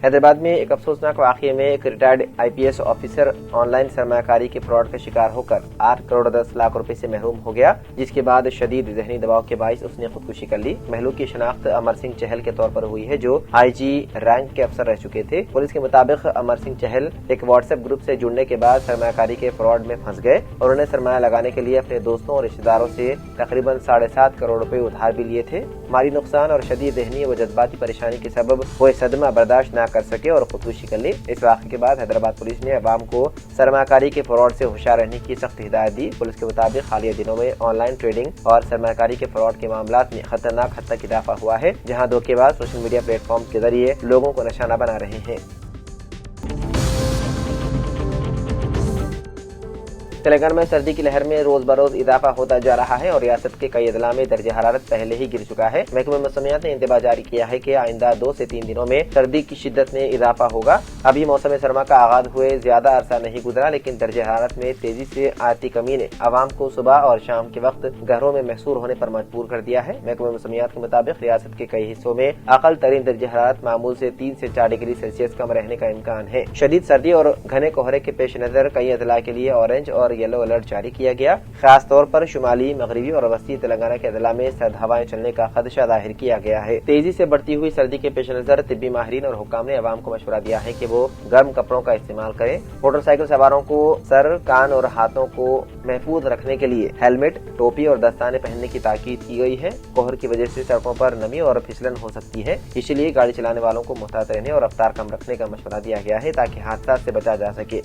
हैदराबाद में एक अफसोसनाक वाकये में एक रिटायर्ड आईपीएस ऑफिसर ऑनलाइन सरमाकारी के फ्रॉड का शिकार होकर 8 करोड़ 10 लाख रुपए से महरूम हो गया, जिसके बाद शदीद जहनी दबाव के बाइस उसने खुदकुशी कर ली। महलूक की शनाख्त अमर सिंह चहल के तौर पर हुई है, जो आईजी रैंक के अफसर रह चुके थे। पुलिस के मुताबिक अमर सिंह चहल एक व्हाट्सएप ग्रुप से जुड़ने के बाद सरमाकारी के फ्रॉड में फंस गए और उन्हें सरमाया लगाने के लिए अपने दोस्तों और रिश्तेदारों से तकरीबन 7.5 करोड़ रुपए उधार भी लिए थे। माली नुकसान और शदीद जहनी व जज्बाती परेशानी के सबब वो सदमा बर्दाश्त न कर सके और खुदकुशी कर ली। इस वाक़े के बाद हैदराबाद पुलिस ने अवाम को सरमाकारी के फ्रॉड से होशियार रहने की सख्त हिदायत दी। पुलिस के मुताबिक हालिया दिनों में ऑनलाइन ट्रेडिंग और सरमाकारी के फ्रॉड के मामलात में खतरनाक हद तक इजाफा हुआ है, जहां धोखेबाज सोशल मीडिया प्लेटफॉर्म के जरिए लोगों को निशाना बना रहे हैं। तेलंगाना में सर्दी की लहर में रोज बरोज इजाफा होता जा रहा है और रियासत के कई अजला में दर्ज हरारत पहले ही गिर चुका है। महकमे मौसमियात ने इंतबा जारी किया है कि आइंदा 2 से 3 दिनों में सर्दी की शिद्दत में इजाफा होगा। अभी मौसम सरमा का आगाज हुए ज्यादा अरसा नहीं गुजरा, लेकिन दर्ज हरारत में तेजी से आती कमी ने आवाम को सुबह और शाम के वक्त घरों में महसूर होने पर मजबूर कर दिया है। महकमे मौसमियात के मुताबिक रियासत के कई हिस्सों में अकल तरीन दर्ज हरारत मामूल से 3 से 4 डिग्री सेल्सियस कम रहने का इम्कान है। शदीद सर्दी और घने कोहरे के पेश नजर कई अजला के लिए ऑरेंज और येलो अलर्ट जारी किया गया। खास तौर पर शुमाली, मगरबी और वस्ती तेलंगाना के अजला में सर्द हवाएं चलने का खदशा जाहिर किया गया है। तेजी से बढ़ती हुई सर्दी के पेश नजर तिब्बी माहिरीन और हुक्काम ने अवाम को मशवरा दिया है कि वो गर्म कपड़ों का इस्तेमाल करें। मोटरसाइकिल सवारों को सर, कान और हाथों को महफूज रखने के लिए हेलमेट, टोपी और दस्ताने पहनने की ताकीद की गई है। कोहर की वजह से सड़कों पर नमी और फिसलन हो सकती है, इसलिए गाड़ी चलाने वालों को मुहतात रहने और रफ्तार कम रखने का मशवरा दिया गया है ताकि हादसा से बचा जा सके।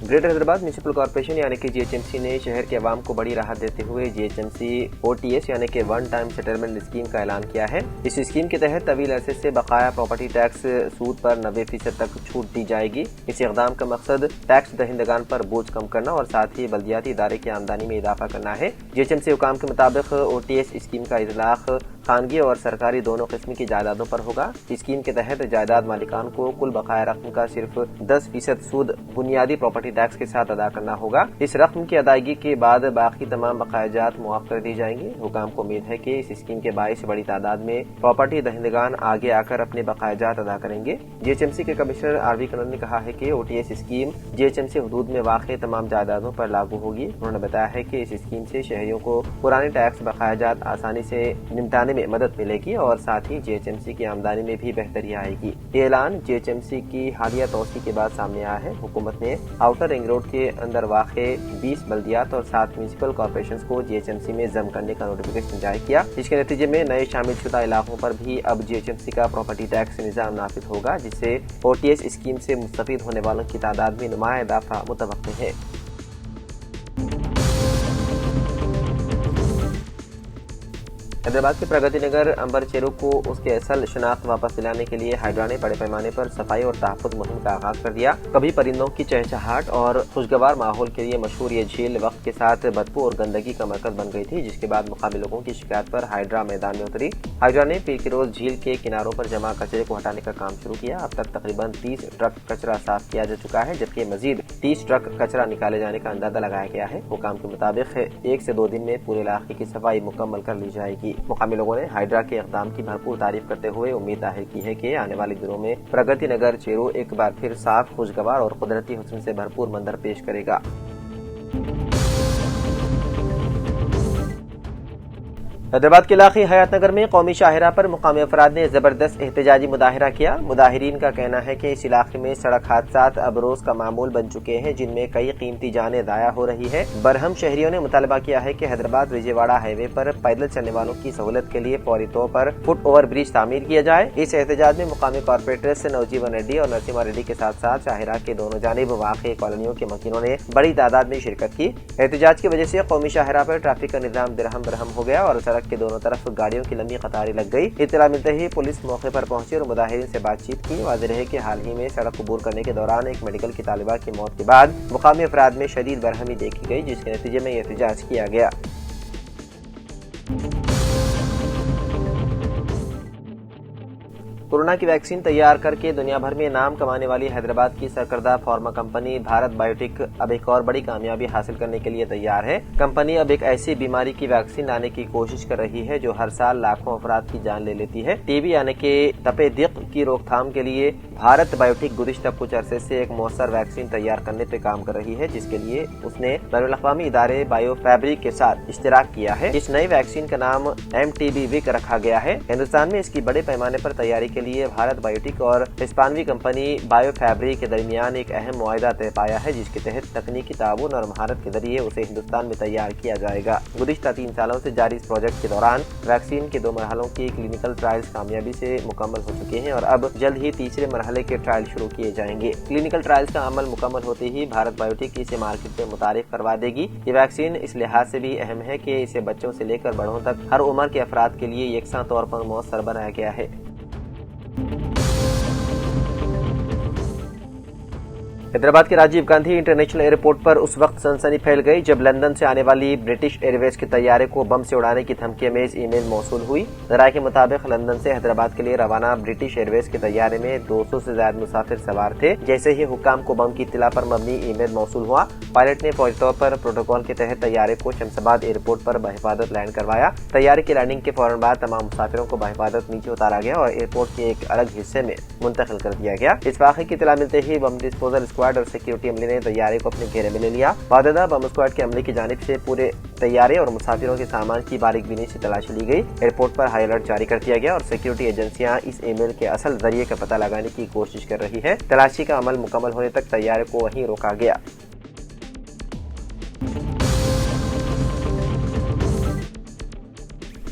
ग्रेटर हैदराबाद म्यूनिसिपल कॉर्पोरेशन यानी कि जीएचएमसी ने शहर के अवाम को बड़ी राहत देते हुए जीएचएमसी ओटीएस यानी कि वन टाइम सेटलमेंट स्कीम का ऐलान किया है। इस स्कीम के तहत तवील अरसे से बकाया प्रॉपर्टी टैक्स सूद पर 90% तक छूट दी जाएगी। इस इक़दाम का मकसद टैक्स दहिंदगान पर बोझ कम करना और साथ ही बल्दियाती इदारे की आमदनी में इजाफा करना है। जीएचएमसी हुकाम के मुताबिक ओटीएस स्कीम का इजलाक खानगी और सरकारी दोनों किस्म की जायदादों पर होगा। स्कीम के तहत जायदाद मालिकान को कुल बकाया रकम का सिर्फ 10% सूद बुनियादी प्रॉपर्टी टैक्स के साथ अदा करना होगा। इस रकम की अदायगी के बाद बाकी तमाम बकायाजात मुआफ कर दी जाएंगे। हुकाम को उम्मीद है कि इस स्कीम के बाइस बड़ी तादाद में प्रॉपर्टी दहिंदगान आगे आकर अपने बकायाजात अदा करेंगे। जीएचएमसी के कमिश्नर आरवी कन्नन ने कहा है कि ओटीएस स्कीम जीएचएमसी हुदूद में वाक़ तमाम जायदादों पर लागू होगी। उन्होंने बताया है कि इस स्कीम से शहरियों को पुराने टैक्स बकायाजात आसानी से निपटाने में मदद मिलेगी और साथ ही जीएचएमसी की आमदनी में भी बेहतरी आएगी। ये ऐलान जीएचएमसी की हालिया तोसी के बाद सामने आया है। हुकूमत ने आउटर रिंग रोड के अंदर वाक़े 20 बल्दियात और 7 म्यूनिसिपल कॉर्पोरेशंस को जीएचएमसी में जम करने का नोटिफिकेशन जारी किया, जिसके नतीजे में नए शामिल शुदा इलाकों पर भी अब जीएचएमसी का प्रॉपर्टी टैक्स निज़ाम नाफिज होगा, जिससे ओटीएस स्कीम से मुस्तफीद होने वालों की तादाद में नुमाया इजाफा मुतवक्किल है। हैदराबाद के प्रगति नगर अंबर चेरू को उसके असल शनाख्त वापस दिलाने के लिए हाइड्रा ने बड़े पैमाने पर सफाई और तहफ़्फ़ुज़ मुहिम का आगाज कर दिया। कभी परिंदों की चहचहाट और खुशगवार माहौल के लिए मशहूर ये झील वक्त के साथ बदबू और गंदगी का मरकज बन गई थी, जिसके बाद मुकामी लोगों की शिकायत पर हाइड्रा मैदान में उतरी। हाइड्रा ने पीर की रोज झील के किनारों पर जमा कचरे को हटाने का काम शुरू किया। अब तक तकरीबन 30 ट्रक कचरा साफ किया जा चुका है, जबकि मजीद 30 ट्रक कचरा निकाले जाने का अंदाजा लगाया गया है। हुकाम के मुताबिक 1 से 2 दिन में पूरे इलाके की सफाई मुकम्मल कर ली जाएगी। मुकामी लोगों ने हाइड्रा के इक़दाम की भरपूर तारीफ करते हुए उम्मीद जाहिर की है कि आने वाले दिनों में प्रगति नगर चेरू एक बार फिर साफ, खुशगवार और कुदरती हुस्न से भरपूर मंजर पेश करेगा। हैदराबाद के इलाके हयात नगर में कौमी शाहरा पर मुकामी अफराद ने जबरदस्त एहतजाजी मुजाहरा किया। मुजाहिरीन का कहना है कि इस इलाके में सड़क हादसात अब रोज का मामूल बन चुके हैं, जिनमें कई कीमती जानें दाया हो रही है। बरहम शहरियों ने मुतालबा किया है कि हैदराबाद विजयवाड़ा हाईवे पर पैदल चलने वालों की सहूलत के लिए फौरी तौर पर फुट ओवर ब्रिज तामीर किया जाए। इस एहतजाज में मुकामी कॉर्पोरेटर्स नवजीवन रेड्डी और नरसिम्हा रेड्डी के साथ साथ शाहरा के दोनों जानिब वाक़ई कॉलोनियों के मकीनों ने बड़ी तादाद में शिरकत की। एहतजाज की वजह से कौमी शाहरा पर ट्रैफिक का निज़ाम दरहम बरहम हो गया और सड़क के दोनों तरफ गाड़ियों की लंबी कतारें लग गई। इत्तला मिलते ही पुलिस मौके पर पहुंची और मुजाहिरीन से बातचीत की। वाज़ेह है कि हाल ही में सड़क अबूर करने के दौरान एक मेडिकल की तालिबा की मौत के बाद मुकामी अफराद में शदीद बरहमी देखी गई, जिसके नतीजे में एहतजाज किया गया। कोरोना की वैक्सीन तैयार करके दुनिया भर में नाम कमाने वाली हैदराबाद की सरकर्दा फार्मा कंपनी भारत बायोटेक अब एक और बड़ी कामयाबी हासिल करने के लिए तैयार है। कंपनी अब एक ऐसी बीमारी की वैक्सीन लाने की कोशिश कर रही है जो हर साल लाखों अफराद की जान ले लेती है। टीबी यानी कि तपे दिक की रोकथाम के लिए भारत बायोटेक गुज़िश्ता कुछ अरसे से एक मौसर वैक्सीन तैयार करने पे काम कर रही है, जिसके लिए उसने बैनुल-अक़वामी इदारे बायोफैब्रिक के साथ इश्तिराक किया है। इस नई वैक्सीन का नाम MTB-VIC रखा गया है। हिंदुस्तान में इसकी बड़े पैमाने पर तैयारी के लिए भारत बायोटेक और हिस्पानवी कंपनी बायोफैब्रिक के दरमियान एक अहम मुआहदा तय पाया है, जिसके तहत तकनीकी ताउन और महारत के जरिए उसे हिंदुस्तान में तैयार किया जाएगा। गुज़िश्ता 3 सालों से जारी इस प्रोजेक्ट के दौरान वैक्सीन के 2 मरहलों की क्लिनिकल ट्रायल्स कामयाबी से मुकम्मल हो चुके हैं और अब जल्द ही तीसरे मरहले के ट्रायल शुरू किए जाएंगे। क्लिनिकल ट्रायल्स का अमल मुकम्मल होते ही भारत बायोटेक इसे मार्केट में मुतारिफ करवा देगी। ये वैक्सीन इस लिहाज से भी अहम है कि इसे बच्चों से लेकर बड़ों तक हर उम्र के अफराद के लिए यकसा तौर पर मौसर बनाया गया है। हैदराबाद के राजीव गांधी इंटरनेशनल एयरपोर्ट पर उस वक्त सनसनी फैल गई जब लंदन से आने वाली ब्रिटिश एयरवेज के तैयारे को बम से उड़ाने की धमकी अमेज ईमेल मौसूल हुई। जराये के मुताबिक लंदन से हैदराबाद के लिए रवाना ब्रिटिश एयरवेज के तैयारे में 200 से ज्यादा मुसाफिर सवार थे। जैसे ही हुक्काम को बम की इत्तला पर मबनी ईमेल मौसूल हुआ, पायलट ने फौरी तौर पर प्रोटोकॉल के तहत तैयारे को शमशाबाद एयरपोर्ट पर बहिफाजत लैंड करवाया। तैयारे की लैंडिंग के फौरन बाद तमाम मुसाफिरों को बहिफाजत नीचे उतारा गया और एयरपोर्ट के एक अलग हिस्से में मुंतकिल कर दिया गया। इस वाक़े की इत्तला मिलते ही बम डिस्पोजल स्क्वाड और सिक्योरिटी अमले ने तैयारे को अपने घेरे में ले लिया। वाददा बम स्क्वाड के अमले की जानिब से पूरे तैयारे और मुसाफिरों के सामान की बारीक-बीनी से तलाशी ली गई। एयरपोर्ट पर हाई अलर्ट जारी कर दिया गया और सिक्योरिटी एजेंसियां इस ईमेल के असल जरिए का पता लगाने की कोशिश कर रही है। तलाशी का अमल मुकम्मल होने तक तैयारे को वहीं रोका गया।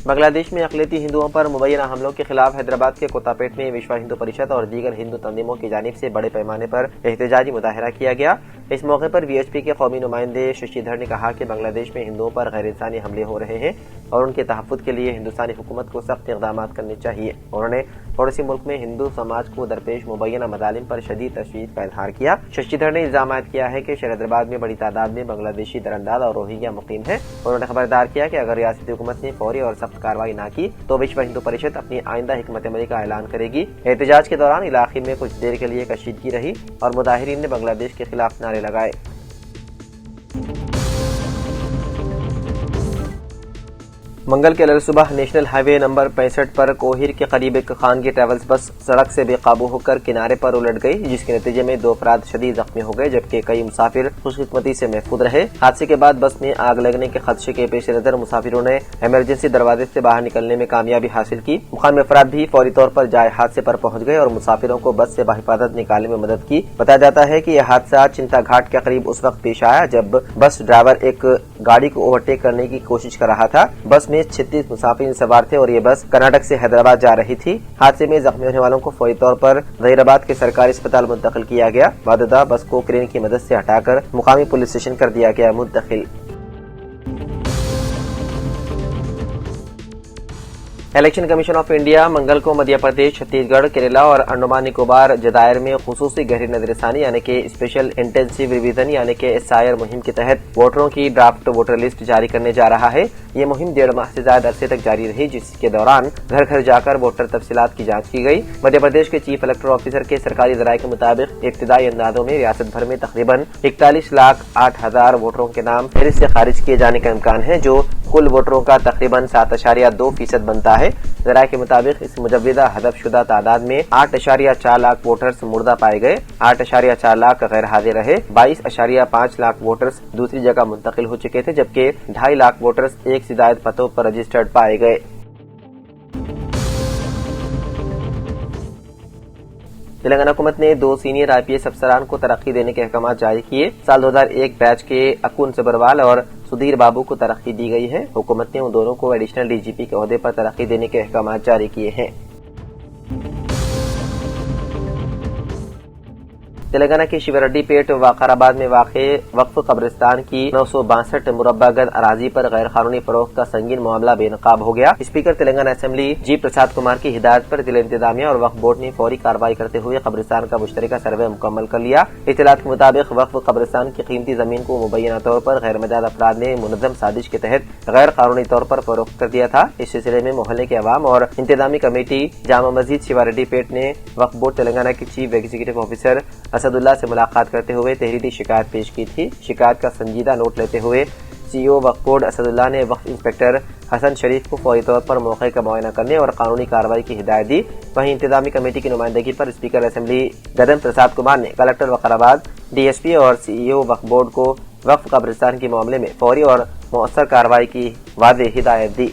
बांग्लादेश में अक़लियती हिंदुओं पर मुबैना हमलों के खिलाफ हैदराबाद के कोतापेट में विश्व हिंदू परिषद और दीगर हिंदू तंजीमों की जानिब से बड़े पैमाने पर एहतजाजी मुजाहिरा किया गया। इस मौके पर VHP के कौमी नुमाइंदे शशिधर ने कहा कि बांग्लादेश में हिंदुओं पर गैर इंसानी हमले हो रहे हैं और उनके तहफ़्फ़ुज़ के लिए हिंदुस्तानी हुकूमत को सख्त इक़दाम करने चाहिए। उन्होंने पड़ोसी मुल्क में हिंदू समाज को दरपेश मुबैना मज़ालिम पर शदीद तशवीश का इज़हार किया। शशिधर ने इल्ज़ाम आयद किया है कि शहर हैदराबाद में बड़ी तादाद में बांग्लादेशी दरअंदाज और रोहिंग्या मुकीम है। उन्होंने खबरदार किया कि अगर रियासती हुकूमत ने फौरी और सख्त कार्रवाई न की तो विश्व हिंदू परिषद अपनी आइंदा हिकमत अमली का ऐलान करेगी। एहतजाज के दौरान इलाके में कुछ देर के लिए कशीदगी रही और मुजाहिरीन ने बांग्लादेश के खिलाफ नारे लगाए। मंगल के अलसुबह नेशनल हाईवे नंबर 65 पर कोहिर के करीब एक खानगी ट्रैवल्स बस सड़क से बेकाबू होकर किनारे पर उलट गई, जिसके नतीजे में 2 अफराद शदीद जख्मी हो गए जबकि कई मुसाफिर खुशकिस्मती से महफूज रहे। हादसे के बाद बस में आग लगने के खदशे के पेश नजर मुसाफिरों ने इमरजेंसी दरवाजे से बाहर निकलने में कामयाबी हासिल की। मुकामी अफराद भी फौरी तौर पर जाए हादसे पर पहुंच गए और मुसाफिरों को बस से बाहिफाजत निकालने में मदद की। बताया जाता है कि यह हादसा चिंता घाट के करीब उस वक्त पेश आया जब बस ड्राइवर एक गाड़ी को ओवरटेक करने की कोशिश कर रहा था। बस में 36 मुसाफिर सवार थे और ये बस कर्नाटक से हैदराबाद जा रही थी। हादसे में जख्मी होने वालों को फौरी तौर पर ज़हीराबाद के सरकारी अस्पताल मुंतकिल किया गया। वाददा बस को क्रेन की मदद से हटाकर मुकामी पुलिस स्टेशन कर दिया गया मुंतकिल। इलेक्शन कमीशन ऑफ इंडिया मंगल को मध्य प्रदेश, छत्तीसगढ़, केरला और अंडमान निकोबार जदायर में खुसूसी गहरी नजरसानी यानी कि स्पेशल इंटेंसिव रिवीजन यानी कि SIR मुहिम के तहत वोटरों की ड्राफ्ट वोटर लिस्ट जारी करने जा रहा है। ये मुहिम 1.5 माह से ज्यादा अरसे तक जारी रही, जिसके दौरान घर घर जाकर वोटर तफसीलात की जांच की गई। मध्य प्रदेश के चीफ इलेक्टोरल ऑफिसर के सरकारी जराये के मुताबिक इब्तिदाई अंदाजों में रियासत भर में तकरीबन 41,08,000 वोटरों के नाम फहरिस्त से खारिज किए जाने का इम्कान है, जो कुल वोटरों का तकरीबन 7.2% बनता है। जराये के मुताबिक इस मुजव्विदा हदफशुदा तादाद में 8.4 लाख वोटर्स मुर्दा पाए गए, 8.4 लाख गैर हाजिर रहे, 22.5 लाख वोटर्स दूसरी जगह मुंतकिल हो चुके थे, जबकि 2.5 लाख वोटर्स एक से ज्यादा पतों पर रजिस्टर्ड पाए गए। तेलंगाना हुकूमत ने 2 सीनियर IPS अफसरान को तरक्की देने के अहकाम जारी किए। साल 2001 बैच के अकुन सबरवाल और सुधीर बाबू को तरक्की दी गई है। हुकूमत ने उन दोनों को एडिशनल DGP के ओहदे पर तरक्की देने के अहकाम जारी किए हैं। تلنگانہ کے شیوریڈی پیٹ وقارآباد میں واقع وقف قبرستان کی 962 مربع گز اراضی پر غیر قانونی فروخت کا سنگین معاملہ بے نقاب ہو گیا۔ اسپیکر تلنگانہ اسمبلی جی پرساد کمار کی ہدایت پر ضلع انتظامیہ اور وقف بورڈ نے فوری کارروائی کرتے ہوئے قبرستان کا مشترکہ سروے مکمل کر لیا۔ اطلاعات کے مطابق وقف قبرستان کی قیمتی زمین کو مبینہ طور پر غیر مجاز افراد نے منظم سازش کے تحت غیر قانونی طور پر فروخت کر دیا تھا۔ اس سلسلے میں محلے کے عوام اور انتظامی کمیٹی جامع مسجد شیوریڈی پیٹ نے وقف بورڈ تلنگانہ کے چیف ایگزیکٹو آفیسر اسد اللہ سے ملاقات کرتے ہوئے تحریری شکایت پیش کی تھی۔ شکایت کا سنجیدہ نوٹ لیتے ہوئے سی او وقف بورڈ اسد اللہ نے وقف انسپکٹر حسن شریف کو فوری طور پر موقع کا معائنہ کرنے اور قانونی کارروائی کی ہدایت دی۔ وہیں انتظامی کمیٹی کی نمائندگی پر اسپیکر اسمبلی گدن پرساد کمار نے collector Vikarabad, D S P اور سی او وقف بورڈ کو وقف قبرستان کے معاملے میں فوری اور مؤثر کارروائی کی واضح ہدایت دی۔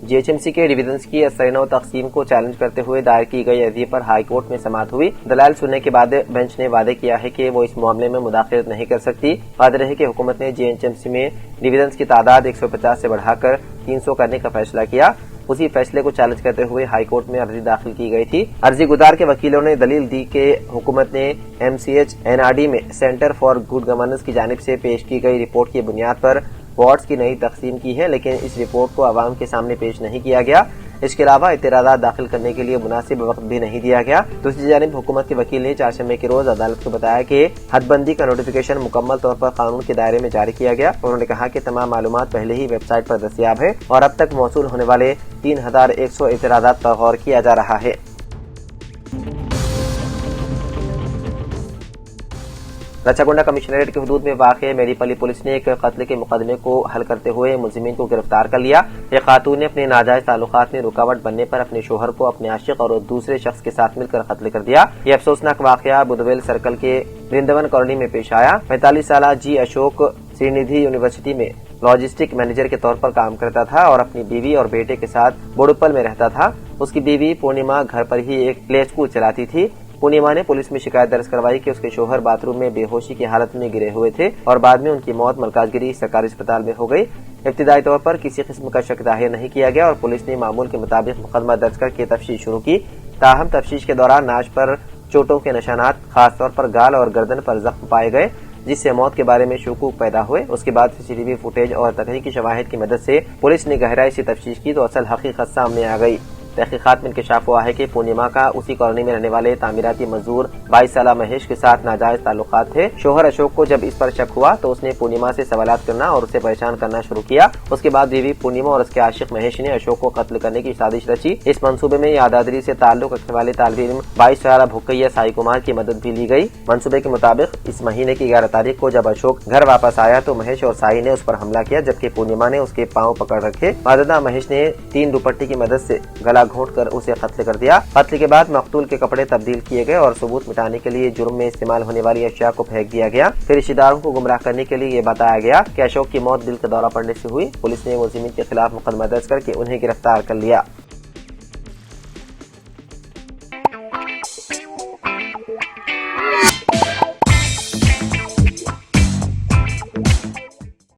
جی ایچ ایم سی کے ڈویژنز کی اثر و تقسیم کو چیلنج کرتے ہوئے دائر کی گئی عرضی پر ہائی کورٹ میں سماعت ہوئی۔ دلائل سننے کے بعد بینچ نے وعدے کیا ہے کہ وہ اس معاملے میں مداخلت نہیں کر سکتی۔ واضح رہے کہ حکومت نے جی ایچ ایم سی میں ڈویژنز کی تعداد 150 سے بڑھا کر 300 کرنے کا فیصلہ کیا۔ اسی فیصلے کو چیلنج کرتے ہوئے ہائی کورٹ میں عرضی داخل کی گئی تھی۔ عرضی گزار کے وکیلوں نے دلیل دی کہ حکومت نے M C H N R D میں سینٹر فار گڈ گورننس کی جانب سے پیش کی گئی رپورٹ کی بنیاد پر وارڈز کی نئی تقسیم کی ہے، لیکن اس رپورٹ کو عوام کے سامنے پیش نہیں کیا گیا۔ اس کے علاوہ اعتراضات داخل کرنے کے لیے مناسب وقت بھی نہیں دیا گیا۔ دوسری جانب حکومت کے وکیل نے چہارشنبے کے روز عدالت کو بتایا کہ حد بندی کا نوٹیفیکیشن مکمل طور پر قانون کے دائرے میں جاری کیا گیا۔ انہوں نے کہا کہ تمام معلومات پہلے ہی ویب سائٹ پر دستیاب ہے اور اب تک موصول ہونے والے 3100 اعتراضات پر غور کیا جا رہا ہے۔ رچاگونڈا کمشنریٹ کے حدود میں واقع میری پلی پولیس نے ایک قتل کے مقدمے کو حل کرتے ہوئے ملزمین کو گرفتار کر لیا۔ ایک خاتون نے اپنے ناجائز تعلقات میں رکاوٹ بننے پر اپنے شوہر کو اپنے عاشق اور دوسرے شخص کے ساتھ مل کر قتل کر دیا۔ یہ افسوسناک واقعہ بدویل سرکل کے برندون کالونی میں پیش آیا۔ 45 سالہ جی اشوک سری ندھی یونیورسٹی میں لاجسٹک مینیجر کے طور پر کام کرتا تھا اور اپنی بیوی اور بیٹے کے ساتھ بوڑپل میں رہتا تھا۔ اس کی بیوی پورنیما گھر پر ہی ایک پلے اسکول چلاتی تھی۔ پورنیما نے پولیس میں شکایت درج کروائی کہ اس کے شوہر باتھ روم میں بے ہوشی کی حالت میں گرے ہوئے تھے اور بعد میں ان کی موت ملکاج گیری سرکاری اسپتال میں ہو گئی۔ ابتدائی طور پر کسی قسم کا شک ظاہر نہیں کیا گیا اور پولیس نے معمول کے مطابق مقدمہ درج کر کے تفتیش شروع کی۔ تاہم تفتیش کے دوران ناش پر چوٹوں کے نشانات، خاص طور پر گال اور گردن پر زخم پائے گئے، جس سے موت کے بارے میں شکوک پیدا ہوئے۔ اس کے بعد سی سی ٹی وی فوٹیج اور تکنیکی شواہد کی مدد سے پولیس نے گہرائی سے تفتیش کی تو اصل حقیقت سامنے آ گئی۔ تحقیقات میں انکشاف ہوا ہے کہ پورنیما کا اسی کالونی میں رہنے والے تعمیراتی مزدور 22 سالہ مہیش کے ساتھ ناجائز تعلقات تھے۔ شوہر اشوک کو جب اس پر شک ہوا تو اس نے پورنیما سے سوالات کرنا اور اسے پریشان کرنا شروع کیا۔ اس کے بعد بیوی پورنیما اور اس کے عاشق مہیش نے اشوک کو قتل کرنے کی سازش رچی۔ اس منصوبے میں یادادری سے تعلق رکھنے والے طالب علم 22 سالہ بھوکیا سائی کمار کی مدد بھی لی گئی۔ منصوبے کے مطابق اس مہینے کی 11 تاریخ کو جب اشوک گھر واپس آیا تو مہیش اور سائی نے اس پر حملہ کیا، جبکہ پورنیما نے اس کے پاؤں پکڑ رکھے۔ بعد مہیش نے 3 دوپٹے کی مدد سے گلا گھونٹ کر اسے قتل کر دیا۔ قتل کے بعد مقتول کے کپڑے تبدیل کیے گئے اور ثبوت مٹانے کے لیے جرم میں استعمال ہونے والی اشیاء کو پھینک دیا گیا۔ پھر رشتہ داروں کو گمراہ کرنے کے لیے یہ بتایا گیا کہ اشوک کی موت دل کا دورہ پڑنے سے ہوئی۔ پولیس نے ملزمین کے خلاف مقدمہ درج کر کے انہیں گرفتار کر لیا۔